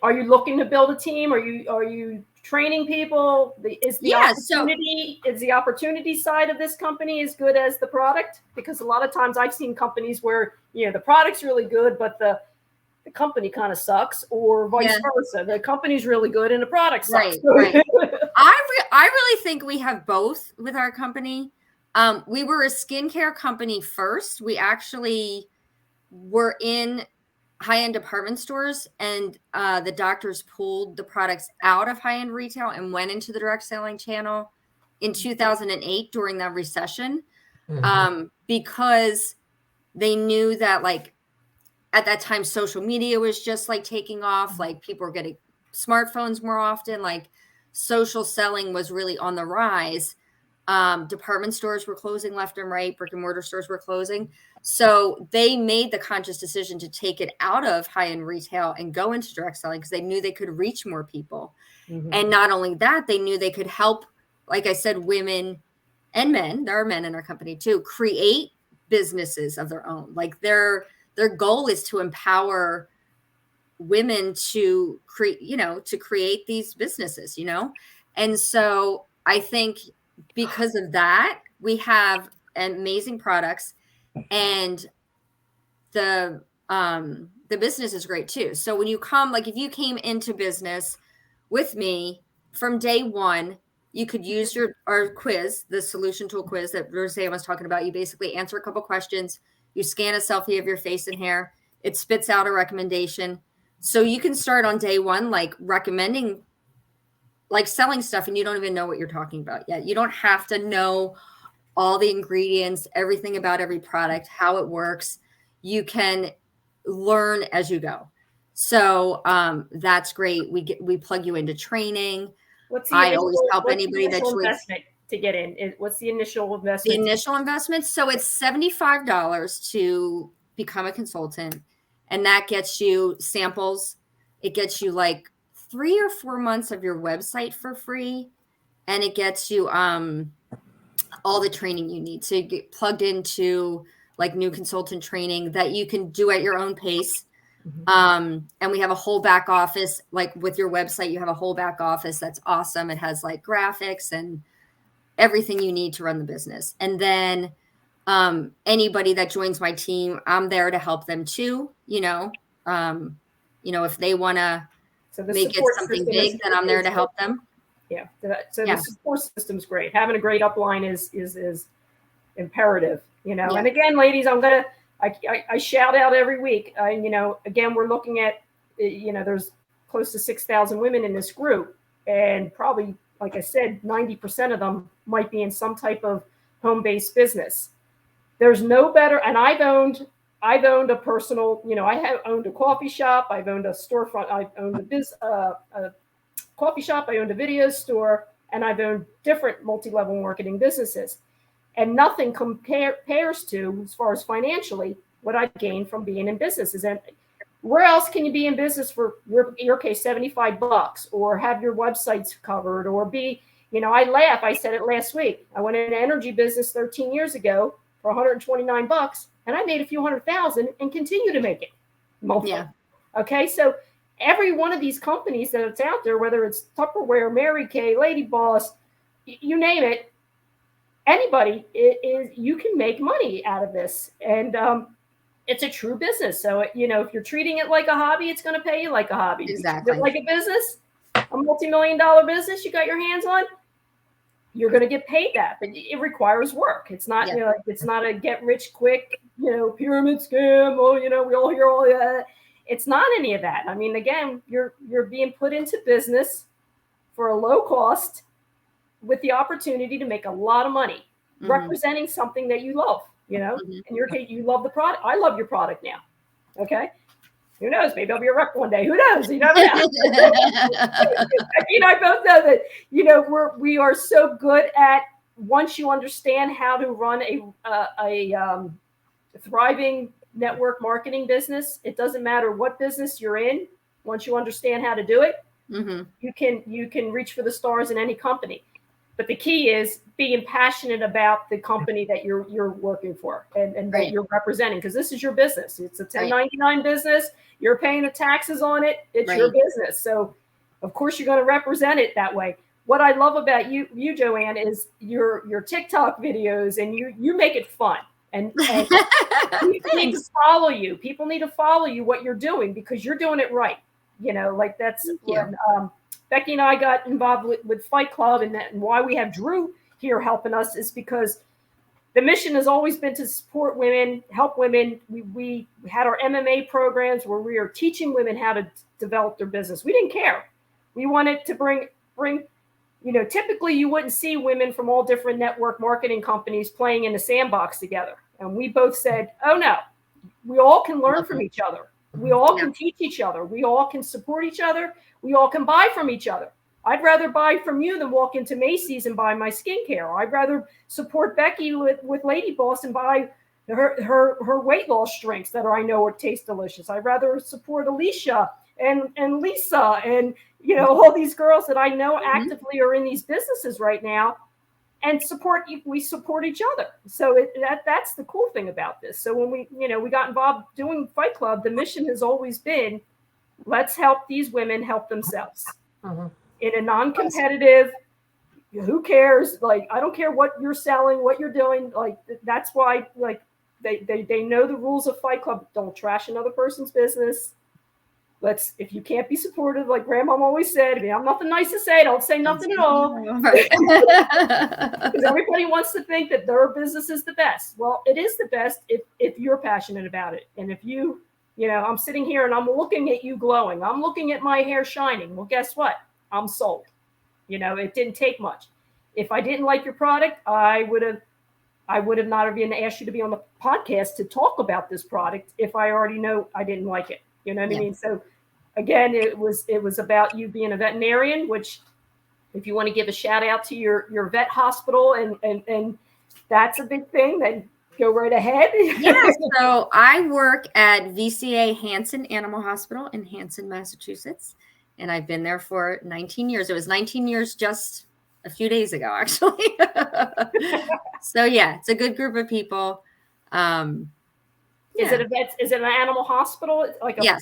Speaker 1: you looking to build a team? Are you training people? Is the opportunity side of this company as good as the product? Because a lot of times I've seen companies where the product's really good, but the company kind of sucks, or vice versa. The company's really good and the product sucks.
Speaker 2: Right. I really think we have both with our company. We were a skincare company first. We actually were in high-end department stores, and the doctors pulled the products out of high-end retail and went into the direct selling channel in 2008 during that recession, because they knew that at that time, social media was just taking off. People were getting smartphones more often. Social selling was really on the rise. Department stores were closing left and right. Brick and mortar stores were closing. So they made the conscious decision to take it out of high-end retail and go into direct selling, because they knew they could reach more people. And not only that, they knew they could help, like I said, women and men. There are men in our company too, create businesses of their own. Their goal is to empower women to create these businesses, And so I think because of that, we have amazing products, and the the business is great too. So when you come, like if you came into business with me from day one, you could use our quiz, the solution tool quiz that Roseanne was talking about. You basically answer a couple questions, you scan a selfie of your face and hair, it spits out a recommendation. So you can start on day one, like recommending, like selling stuff, and you don't even know what you're talking about yet. You don't have to know all the ingredients, everything about every product, how it works. You can learn as you go. So that's great. We plug you into training. I always help anybody that
Speaker 1: investment to get in. What's the initial investment?
Speaker 2: The initial investment. So it's $75 to become a consultant, and that gets you samples. It gets you like 3 or 4 months of your website for free, and it gets you all the training you need. So you get plugged into like new consultant training that you can do at your own pace. And we have a whole back office, like with your website, you have a whole back office. That's awesome. It has like graphics and everything you need to run the business. And then anybody that joins my team, I'm there to help them too. If they want to make it something big, then I'm there to help them.
Speaker 1: Yeah. So the support system's great. Having a great upline is imperative, And again, ladies, I shout out every week. Again, we're looking at, there's close to 6,000 women in this group, and probably, like I said, 90% of them might be in some type of home-based business. There's no better, and I've owned a personal, I have owned a coffee shop, I've owned a storefront, I've owned a coffee shop, I owned a video store, and I've owned different multi-level marketing businesses. And nothing compares to, as far as financially, what I gained from being in businesses. And where else can you be in business for your case, $75, or have your websites covered, or be, I laugh. I said it last week. I went into energy business 13 years ago for $129, and I made a few $100,000 and continue to make it.
Speaker 2: Yeah.
Speaker 1: Okay. So every one of these companies that's out there, whether it's Tupperware, Mary Kay, Lady Boss, you name it, anybody, you can make money out of this. And it's a true business. So, if you're treating it like a hobby, it's going to pay you like a hobby.
Speaker 2: Exactly.
Speaker 1: Like a business, a multi-million-dollar business you got your hands on, you're going to get paid that. But it requires work. It's not, it's not a get rich quick, pyramid scam. Oh, we all hear all that. It's not any of that. I mean, again, you're being put into business for a low cost with the opportunity to make a lot of money, representing something that you love, In your case, you love the product. I love your product now. Okay. Who knows? Maybe I'll be a rep one day. Who knows? You never know. I both know that, we are so good at, once you understand how to run a thriving network marketing business, it doesn't matter what business you're in. Once you understand how to do it, you can reach for the stars in any company. But the key is being passionate about the company that you're working for and that you're representing, because this is your business. It's a 1099 business. You're paying the taxes on it. It's your business. So, of course, you're going to represent it that way. What I love about you, Joanne, is your TikTok videos, and you make it fun. And people need to follow you. People need to follow you, what you're doing, because you're doing it right. That's when Becky and I got involved with Fight Club, and why we have Drew here helping us is because the mission has always been to support women, help women. We had our MMA programs where we are teaching women how to develop their business. We didn't care. We wanted to bring, typically you wouldn't see women from all different network marketing companies playing in the sandbox together. And we both said, oh no, we all can learn from each other. We all can teach each other. We all can support each other. We all can buy from each other. I'd rather buy from you than walk into Macy's and buy my skincare. I'd rather support Becky with Lady Boss and buy her weight loss drinks that I know taste delicious. I'd rather support Alicia and Lisa and all these girls that I know actively are in these businesses right now, and we support each other. So that's the cool thing about this. So when we got involved doing Fight Club, the mission has always been, let's help these women help themselves in a non-competitive, who cares? Like, I don't care what you're selling, what you're doing. Like, that's why, like, they know the rules of Fight Club. Don't trash another person's business. If you can't be supportive, like Grandma always said, if you have nothing nice to say, don't say nothing at all.
Speaker 2: Right.
Speaker 1: Because everybody wants to think that their business is the best. Well, it is the best if you're passionate about it. And if I'm sitting here and I'm looking at you glowing. I'm looking at my hair shining. Well, guess what? I'm sold. It didn't take much. If I didn't like your product, I would have not even asked you to be on the podcast to talk about this product if I already know I didn't like it. You know what I mean? So again, it was about you being a veterinarian, which if you want to give a shout out to your vet hospital and that's a big thing, then go right ahead.
Speaker 2: Yeah. So I work at VCA Hanson Animal Hospital in Hanson, Massachusetts. And I've been there for 19 years. It was 19 years just a few days ago, actually. So yeah, it's a good group of people.
Speaker 1: Is it an animal hospital?
Speaker 2: Yes,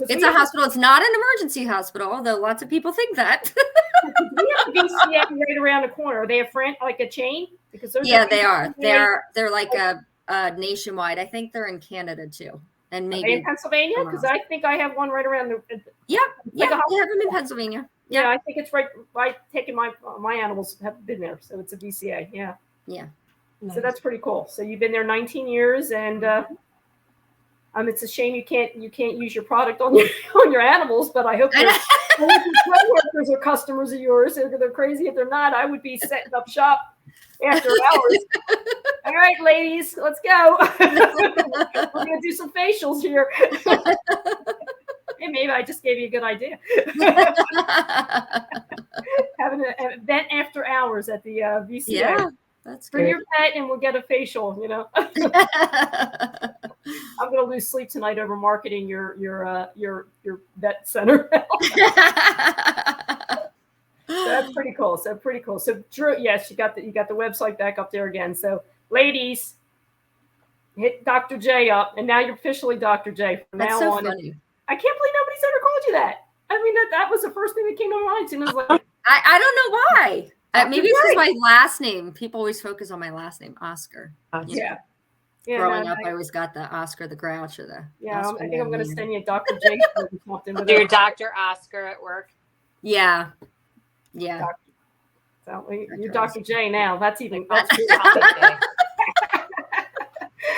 Speaker 2: it's a hospital. It's not an emergency hospital, although lots of people think that.
Speaker 1: We have a VCA right around the corner. Are they like a chain? Because
Speaker 2: they are. They're like a nationwide. I think they're in Canada too, and maybe
Speaker 1: in Pennsylvania. Because I think I have one right around the.
Speaker 2: Yeah, they have them in Pennsylvania.
Speaker 1: Yeah, I think it's right. By taking my animals have been there, so it's a VCA. Yeah.
Speaker 2: Yeah.
Speaker 1: So that's pretty cool. So you've been there 19 years, and it's a shame you can't use your product on your animals. But I hope your coworkers are customers of yours. If they're crazy, if they're not, I would be setting up shop after hours. All right, ladies, let's go. We're gonna do some facials here. Hey, maybe I just gave you a good idea. Having an event after hours at the VCA.
Speaker 2: Yeah, that's good.
Speaker 1: Bring your pet and we'll get a facial. I'm going to lose sleep tonight over marketing your vet center. So that's pretty cool. So Drew, yes, you got the website back up there again. So ladies, hit Dr. J up, and now you're officially Dr. J from now on.
Speaker 2: Funny.
Speaker 1: I can't believe nobody's ever called you that. I mean, that was the first thing that came to mind. And I was like,
Speaker 2: I don't know why. Maybe it's because my last name. People always focus on my last name, Oscar.
Speaker 1: Yeah.
Speaker 2: Growing up, I always got the Oscar the Grouch or the.
Speaker 1: Yeah, I think I'm going to send you Dr. J.
Speaker 3: Your Dr. Oscar at work.
Speaker 2: Yeah. Yeah.
Speaker 1: So you're Dr. J now. That's even.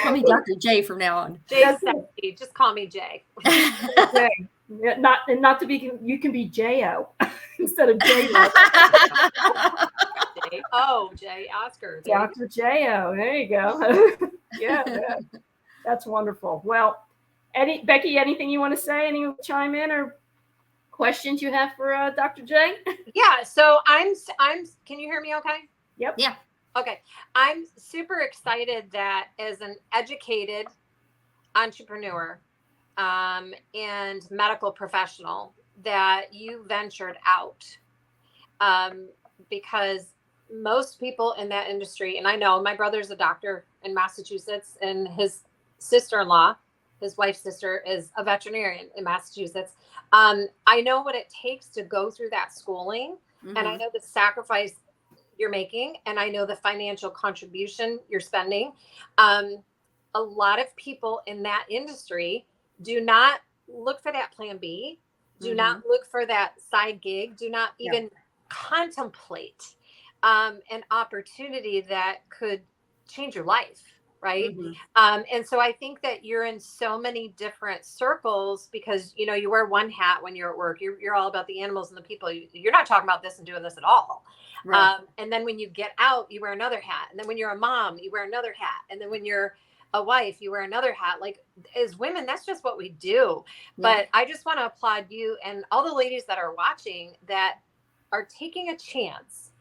Speaker 2: Call me Dr. J from now on.
Speaker 3: Jay's sexy. Just call me Jay.
Speaker 1: Jay. Yeah, not to be. You can be J-O instead of J-O.
Speaker 3: Jay Oscar.
Speaker 1: Dr. J-O. There you go. Yeah, that's wonderful. Well, Becky, anything you want to say? Any chime in or questions you have for Dr. J?
Speaker 3: Yeah. So I'm. Can you hear me? Okay.
Speaker 1: Yep.
Speaker 2: Yeah.
Speaker 3: Okay. I'm super excited that as an educated entrepreneur and medical professional that you ventured out because most people in that industry, and I know my brother's a doctor in Massachusetts and his sister-in-law, his wife's sister, is a veterinarian in Massachusetts. I know what it takes to go through that schooling, and I know the sacrifice you're making, and I know the financial contribution you're spending. A lot of people in that industry do not look for that plan B, do not look for that side gig, do not even contemplate an opportunity that could change your life. Right. And so I think that you're in so many different circles because, you wear one hat when you're at work. You're all about the animals and the people. You're not talking about this and doing this at all. Right. And then when you get out, you wear another hat. And then when you're a mom, you wear another hat. And then when you're a wife, you wear another hat. Like as women, that's just what we do. But I just want to applaud you and all the ladies that are watching that are taking a chance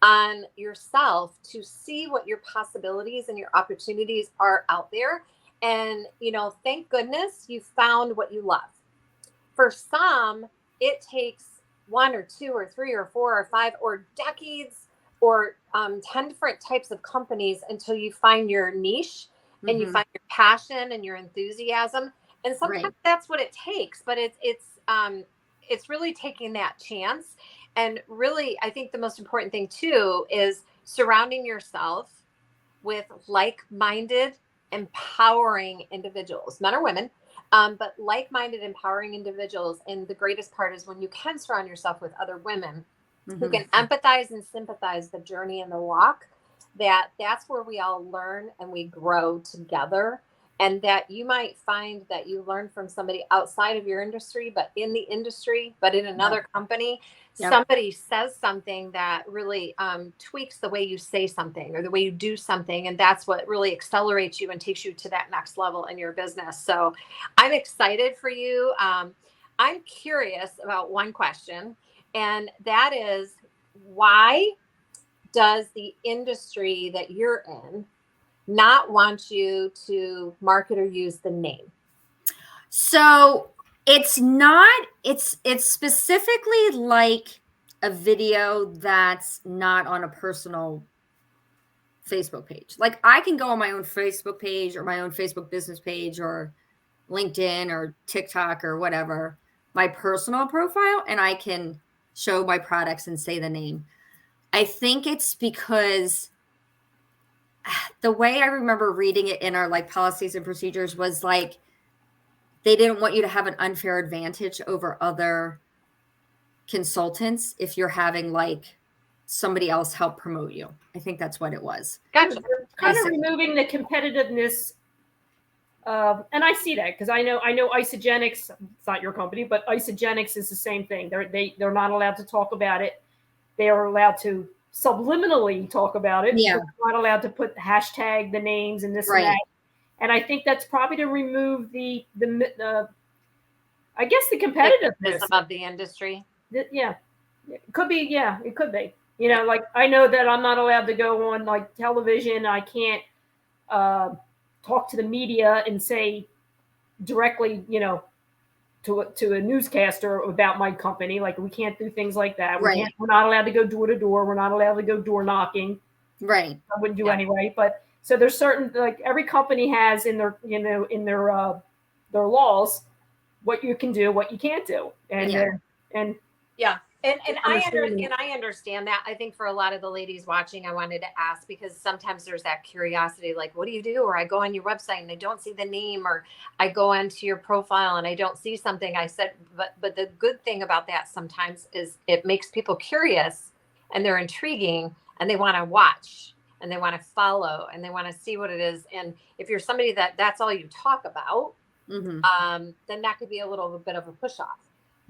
Speaker 3: on yourself to see what your possibilities and your opportunities are out there. And, thank goodness you found what you love. For some, it takes 1 or 2 or 3 or 4 or 5 or decades or 10 different types of companies until you find your niche and you find your passion and your enthusiasm. And sometimes that's what it takes, but it's really taking that chance. And really, I think the most important thing too is surrounding yourself with like-minded empowering individuals, men or women, but like-minded, empowering individuals. And the greatest part is when you can surround yourself with other women who can empathize and sympathize the journey and the walk, that's where we all learn and we grow together. And that you might find that you learn from somebody outside of your industry, but in the industry, but in another company, somebody says something that really tweaks the way you say something or the way you do something. And that's what really accelerates you and takes you to that next level in your business. So I'm excited for you. I'm curious about one question, and that is, why does the industry that you're in not want you to market or use the name?
Speaker 2: So it's specifically like a video that's not on a personal Facebook page. Like I can go on my own Facebook page or my own Facebook business page or LinkedIn or TikTok or whatever, my personal profile, and I can show my products and say the name. I think it's because the way I remember reading it in our like policies and procedures was like, they didn't want you to have an unfair advantage over other consultants if you're having like somebody else help promote you. I think that's what it was.
Speaker 3: Gotcha.
Speaker 1: Kind of removing the competitiveness. And I see that because I know Isogenics, it's not your company, but Isogenics is the same thing. They're not allowed to talk about it. They are allowed to subliminally talk about it.
Speaker 2: Yeah.
Speaker 1: They're not allowed to put hashtag the names and this
Speaker 2: Right.
Speaker 1: and that. And I think that's probably to remove the I guess the competitiveness
Speaker 3: of the industry.
Speaker 1: Yeah, it could be. Yeah, it could be. You know, like I know that I'm not allowed to go on like television. I can't talk to the media and say directly, you know, to a newscaster about my company. Like we can't do things like that. We're not allowed to go door to door. We're not allowed to go door knocking.
Speaker 2: Right.
Speaker 1: I wouldn't do anyway. But so there's certain, like every company has in their, you know, in their laws, what you can do, what you can't do. And
Speaker 3: And I understand that. I think for a lot of the ladies watching, I wanted to ask, because sometimes there's that curiosity, like, what do you do? Or I go on your website and I don't see the name, or I go onto your profile and I don't see something. I said, but the good thing about that sometimes is it makes people curious and they're intriguing and they want to watch and they want to follow and they want to see what it is. And if you're somebody that's all you talk about, then that could be a little bit of a push off.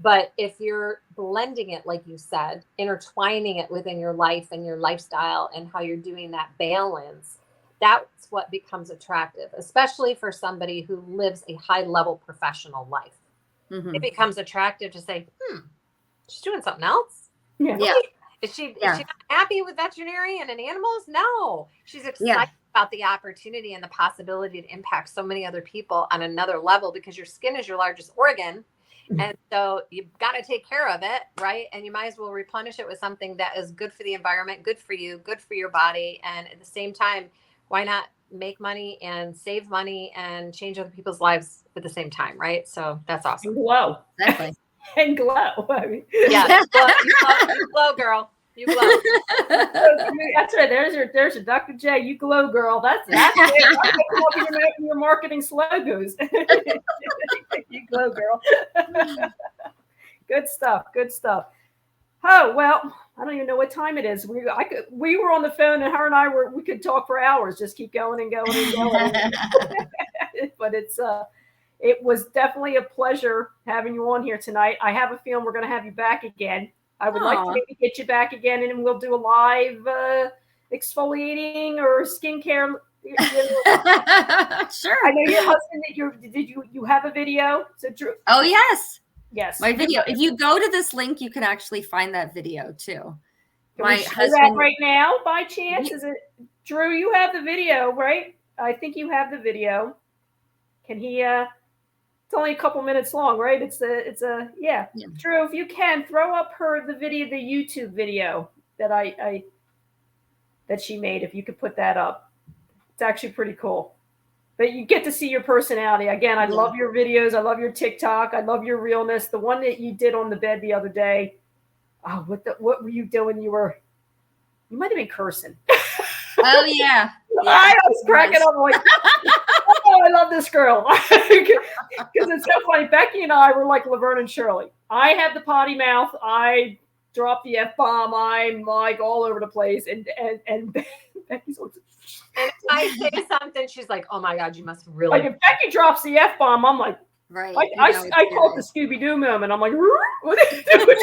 Speaker 3: But if you're blending it, like you said, intertwining it within your life and your lifestyle and how you're doing that balance, that's what becomes attractive, especially for somebody who lives a high level professional life. It becomes attractive to say, she's doing something else.
Speaker 1: Yeah.
Speaker 3: Is she not happy with veterinarian and animals? No, she's excited about the opportunity and the possibility to impact so many other people on another level, because your skin is your largest organ. And so you've got to take care of it, right? And you might as well replenish it with something that is good for the environment, good for you, good for your body. And at the same time, why not make money and save money and change other people's lives at the same time, right? So that's awesome.
Speaker 1: And glow.
Speaker 2: Exactly.
Speaker 1: And glow. I mean,
Speaker 3: you glow, girl. You glow.
Speaker 1: That's right. There's your Dr. J. You glow, girl. That's it. Your marketing slogans. You glow, girl. Good stuff. Good stuff. Oh well, I don't even know what time it is. We were on the phone, and her and we could talk for hours. Just keep going and going and going. But it was definitely a pleasure having you on here tonight. I have a feeling we're going to have you back again. I would like to maybe get you back again, and we'll do a live exfoliating or skincare.
Speaker 2: Sure.
Speaker 1: I know your husband. Did you have a video? So Drew.
Speaker 2: Oh yes.
Speaker 1: Yes.
Speaker 2: My video. If you go to this link, you can actually find that video too.
Speaker 1: Can we show that right now by chance? Is it Drew? You have the video, right? I think you have the video. Can he? It's only a couple minutes long, right? It's a Drew, if you can throw up the video, the YouTube video that that she made. If you could put that up, it's actually pretty cool. But you get to see your personality. Again, I love your videos. I love your TikTok. I love your realness. The one that you did on the bed the other day. Oh, what were you doing? You might have been cursing.
Speaker 2: Oh yeah.
Speaker 1: I was cracking up like this girl because it's so funny. Becky and I were like Laverne and Shirley. I have the potty mouth. I drop the F-bomb. I'm like all over the place, and Becky's like,
Speaker 3: and if I say something, she's like, "Oh my God, you must really."
Speaker 1: Like if Becky drops the F-bomb, I'm like,
Speaker 2: right.
Speaker 1: I call it the Scooby-Doo moment. I'm like, what are you doing?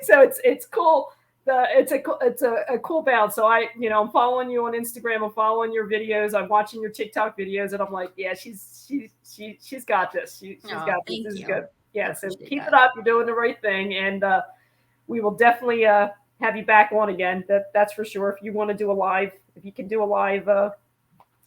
Speaker 1: So it's cool. It's a cool bounce. So I'm following you on Instagram. I'm following your videos. I'm watching your TikTok videos, and I'm like, yeah, she's got this. She's got this. This is good. Yeah. So keep it up. You're doing the right thing, and we will definitely have you back on again. That's for sure. If you want to do if you can do a live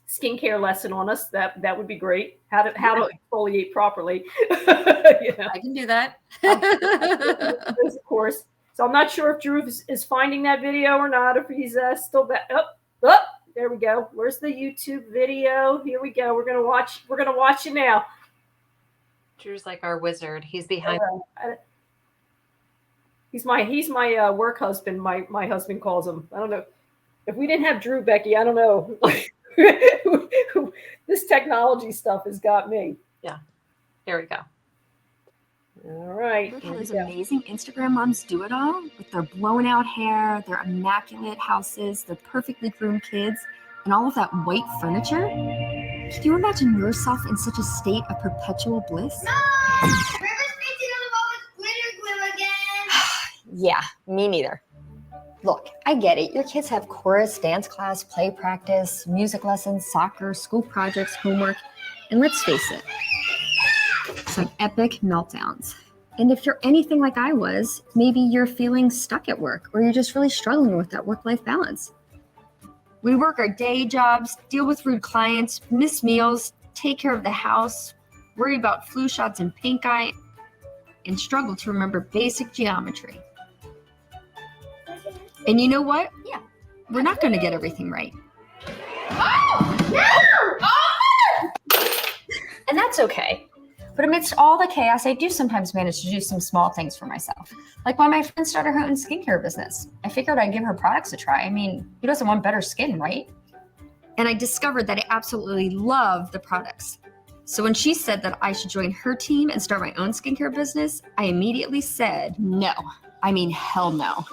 Speaker 1: skincare lesson on us, that would be great. How to exfoliate properly.
Speaker 2: I can do that.
Speaker 1: Of course. So I'm not sure if Drew is finding that video or not, if he's still back. Oh, there we go. Where's the YouTube video? Here we go. We're gonna watch it now.
Speaker 3: Drew's like our wizard. He's behind.
Speaker 1: He's my work husband. My husband calls him. I don't know. If we didn't have Drew, Becky, I don't know. This technology stuff has got me.
Speaker 3: Yeah. Here we go.
Speaker 1: All right.
Speaker 4: Look how those amazing Instagram moms do it all with their blown out hair, their immaculate houses, their perfectly groomed kids, and all of that white furniture. Can you imagine yourself in such a state of perpetual bliss?
Speaker 5: No! River's painting on the wall with glitter glue again.
Speaker 6: Yeah, me neither. Look, I get it. Your kids have chorus, dance class, play practice, music lessons, soccer, school projects, homework, and let's face it, some epic meltdowns. And if you're anything like I was, maybe you're feeling stuck at work or you're just really struggling with that work-life balance. We work our day jobs, deal with rude clients, miss meals, take care of the house, worry about flu shots and pink eye, and struggle to remember basic geometry. And you know what? Yeah, we're not going to get everything right.
Speaker 5: Oh! No! Oh!
Speaker 6: And that's okay. But amidst all the chaos, I do sometimes manage to do some small things for myself. Like when my friend started her own skincare business. I figured I'd give her products a try. I mean, who doesn't want better skin, right? And I discovered that I absolutely love the products. So when she said that I should join her team and start my own skincare business, I immediately said, no. I mean, hell no.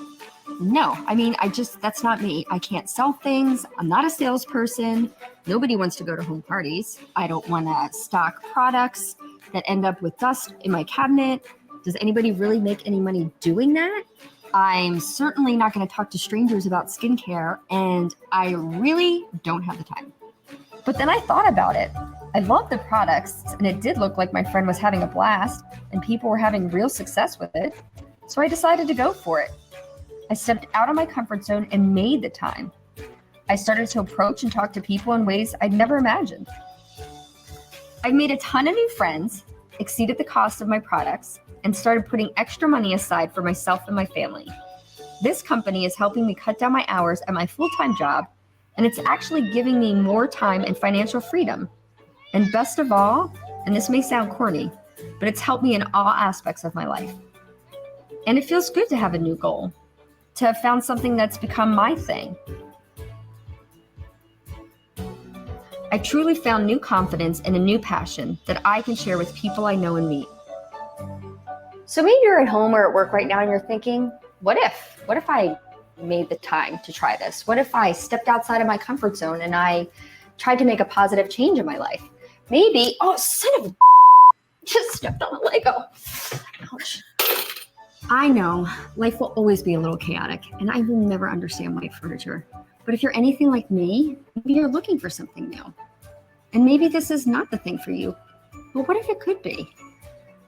Speaker 6: No, I mean, that's not me. I can't sell things. I'm not a salesperson. Nobody wants to go to home parties. I don't want to stock products that end up with dust in my cabinet. Does anybody really make any money doing that? I'm certainly not going to talk to strangers about skincare, and I really don't have the time. But then I thought about it. I love the products, and it did look like my friend was having a blast, and people were having real success with it. So I decided to go for it. I stepped out of my comfort zone and made the time. I started to approach and talk to people in ways I'd never imagined. I've made a ton of new friends, exceeded the cost of my products, and started putting extra money aside for myself and my family. This company is helping me cut down my hours at my full-time job, and it's actually giving me more time and financial freedom. And best of all, and this may sound corny, but it's helped me in all aspects of my life. And it feels good to have a new goal, to have found something that's become my thing. I truly found new confidence and a new passion that I can share with people I know and meet. So maybe you're at home or at work right now and you're thinking, what if I made the time to try this? What if I stepped outside of my comfort zone and I tried to make a positive change in my life? Maybe, oh, son of a just stepped on a Lego. Ouch. I know life will always be a little chaotic and I will never understand white furniture. But if you're anything like me, maybe you're looking for something new. And maybe this is not the thing for you, but what if it could be?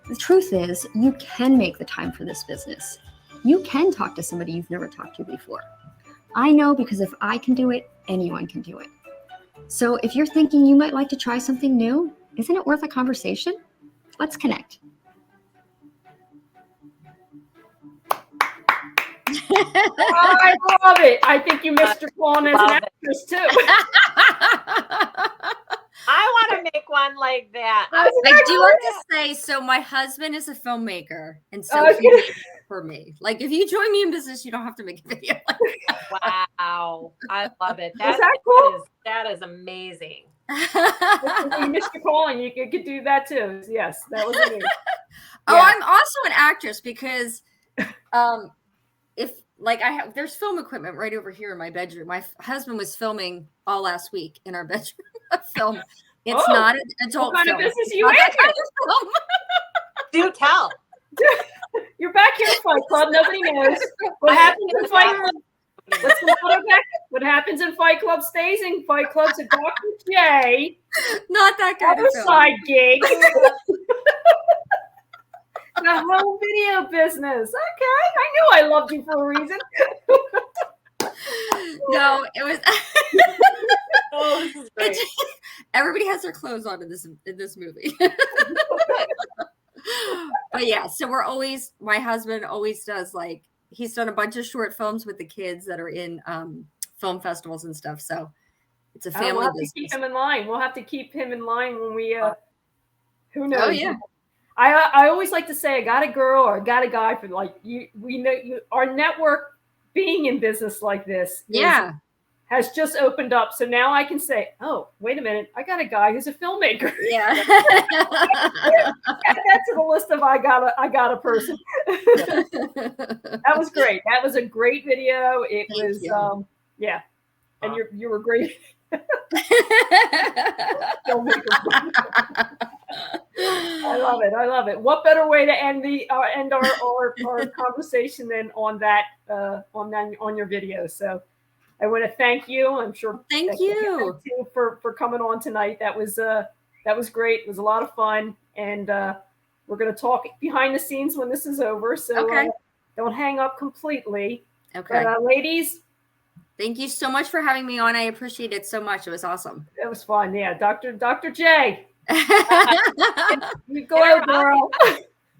Speaker 6: The truth is, you can make the time for this business. You can talk to somebody you've never talked to before. I know because if I can do it, anyone can do it. So if you're thinking you might like to try something new, isn't it worth a conversation? Let's connect.
Speaker 1: I love it. I think you missed your phone as an actress too.
Speaker 3: I want to make one like that.
Speaker 2: I do want to say, so my husband is a filmmaker, and so he made it for me. Like, if you join me in business, you don't have to make a video like that.
Speaker 3: Wow, I love it.
Speaker 1: Is that cool?
Speaker 3: That is amazing.
Speaker 1: You missed your calling. You could do that too. Yes, that was me.
Speaker 2: Oh,
Speaker 1: Yeah.
Speaker 2: I'm also an actress because if like there's film equipment right over here in my bedroom. My husband was filming all last week in our bedroom a film. It's
Speaker 1: Oh,
Speaker 2: not an adult
Speaker 1: what kind
Speaker 2: film.
Speaker 1: of business
Speaker 2: It's
Speaker 1: you
Speaker 2: not
Speaker 1: in
Speaker 2: that
Speaker 1: here?
Speaker 2: kind of film.
Speaker 3: Do tell.
Speaker 1: You're back here in Fight Club. Nobody knows what happens in Fight Club. What's the motto back? What happens in Fight Club stays in Fight Club. So Dr. J,
Speaker 2: Not that kind
Speaker 1: other
Speaker 2: of film.
Speaker 1: side gig. The home video business. Okay, I knew I loved you for a reason.
Speaker 2: No, it was.
Speaker 3: Oh, this is great.
Speaker 2: Everybody has their clothes on in this movie. But yeah, so my husband always does, like, he's done a bunch of short films with the kids that are in film festivals and stuff. So it's a family
Speaker 1: We'll have
Speaker 2: business.
Speaker 1: to keep him in line. We'll have to keep him in line when we. Who knows?
Speaker 2: Oh yeah.
Speaker 1: I always like to say I got a girl or I got a guy for like you. We know you. Our network being in business like this.
Speaker 2: Yeah.
Speaker 1: Has just opened up. So now I can say, oh, wait a minute. I got a guy who's a filmmaker.
Speaker 2: Yeah.
Speaker 1: Add that to the list of I got a person. That was great. That was a great video. It
Speaker 2: Thank
Speaker 1: was
Speaker 2: you.
Speaker 1: yeah. And you were great. I love it. I love it. What better way to end our conversation than on that on your video? So I want to thank you. I'm sure.
Speaker 2: Thank you
Speaker 1: for coming on tonight. That was great. It was a lot of fun, and we're going to talk behind the scenes when this is over. So
Speaker 2: okay.
Speaker 1: Don't hang up completely.
Speaker 2: Okay.
Speaker 1: But ladies,
Speaker 2: thank you so much for having me on. I appreciate it so much. It was awesome.
Speaker 1: It was fun. Yeah, Dr. J. You go,
Speaker 3: Sarah,
Speaker 1: girl.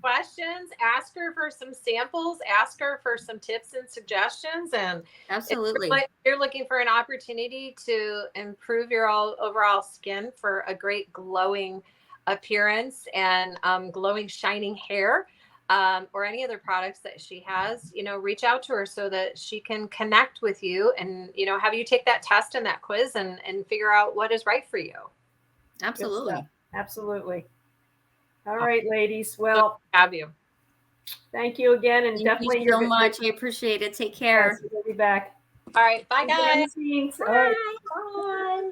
Speaker 3: Questions, ask her for some samples, ask her for some tips and suggestions, and
Speaker 2: absolutely,
Speaker 3: if you're looking for an opportunity to improve your overall skin for a great glowing appearance and glowing shining hair, or any other products that she has, reach out to her so that she can connect with you and have you take that test and that quiz and figure out what is right for you.
Speaker 1: Absolutely. All right, ladies. Well,
Speaker 3: have you.
Speaker 1: Thank you again, and
Speaker 2: thank
Speaker 1: definitely
Speaker 2: you so much. I appreciate it. Take care.
Speaker 1: Yes, we'll be back.
Speaker 3: All right, bye guys.
Speaker 1: All right.
Speaker 3: Bye.